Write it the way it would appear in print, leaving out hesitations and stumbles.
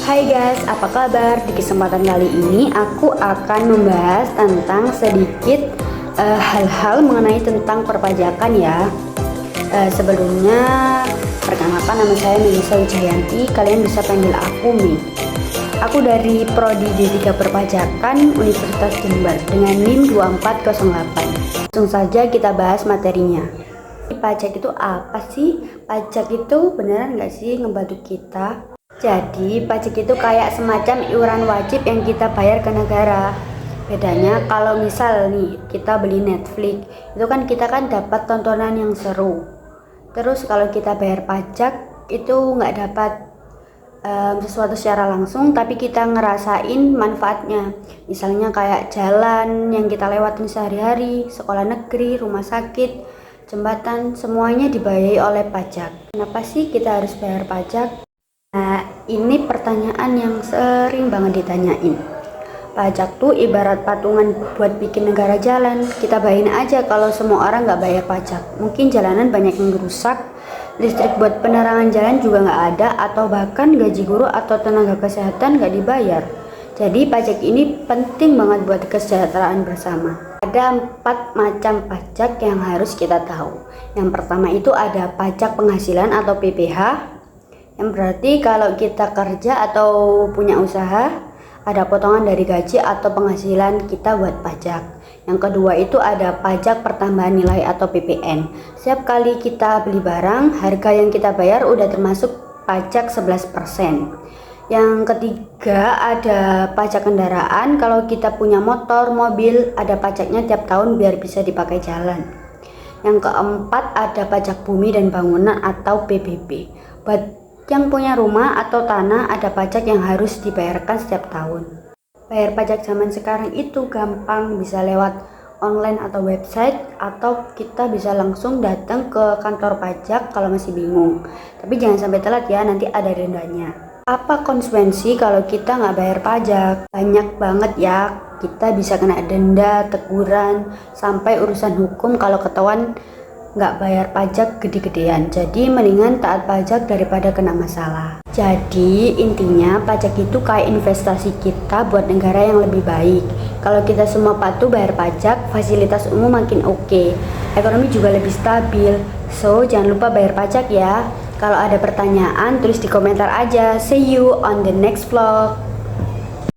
Hai guys, apa kabar? Di kesempatan kali ini aku akan membahas tentang sedikit hal-hal mengenai tentang perpajakan ya. Sebelumnya, perkenalkan nama saya Melisa Wijayanti, kalian bisa panggil aku Mi. Aku dari Prodi D3 Perpajakan Universitas Jember dengan NIM 2408. Langsung saja kita bahas materinya. Pajak itu apa sih? Pajak itu beneran nggak sih ngebantu kita? Jadi pajak itu kayak semacam iuran wajib yang kita bayar ke negara. Bedanya kalau misal nih kita beli Netflix, itu kan kita dapat tontonan yang seru. Terus kalau kita bayar pajak itu nggak dapat sesuatu secara langsung, tapi kita ngerasain manfaatnya. Misalnya kayak jalan yang kita lewatin sehari-hari, sekolah negeri, rumah sakit, jembatan, semuanya dibayari oleh pajak. Kenapa sih kita harus bayar pajak? Nah, ini pertanyaan yang sering banget ditanyain. Pajak tuh ibarat patungan buat bikin negara jalan. Kita bayangin aja kalau semua orang nggak bayar pajak, mungkin jalanan banyak yang rusak, listrik buat penerangan jalan juga nggak ada, atau bahkan gaji guru atau tenaga kesehatan nggak dibayar. Jadi pajak ini penting banget buat kesejahteraan bersama. Ada 4 macam pajak yang harus kita tahu. Yang pertama itu ada pajak penghasilan atau PPh, yang berarti kalau kita kerja atau punya usaha, ada potongan dari gaji atau penghasilan kita buat pajak. Yang kedua itu ada pajak pertambahan nilai atau PPN. Setiap kali kita beli barang, harga yang kita bayar udah termasuk pajak 11%. Yang ketiga ada pajak kendaraan. Kalau kita punya motor, mobil, ada pajaknya tiap tahun biar bisa dipakai jalan. Yang keempat ada pajak bumi dan bangunan atau PBB. Buat yang punya rumah atau tanah, ada pajak yang harus dibayarkan setiap tahun. Bayar pajak zaman sekarang itu gampang, bisa lewat online atau website, atau kita bisa langsung datang ke kantor pajak kalau masih bingung. Tapi jangan sampai telat ya, nanti ada dendanya. Apa konsekuensi kalau kita nggak bayar pajak? Banyak banget ya, kita bisa kena denda, teguran, sampai urusan hukum kalau ketahuan nggak bayar pajak gede-gedean. Jadi mendingan taat pajak daripada kena masalah. Jadi intinya pajak itu kayak investasi kita buat negara yang lebih baik. Kalau kita semua patuh bayar pajak, fasilitas umum makin oke, ekonomi juga lebih stabil. So jangan lupa bayar pajak ya. Kalau ada pertanyaan tulis di komentar aja. See you on the next vlog.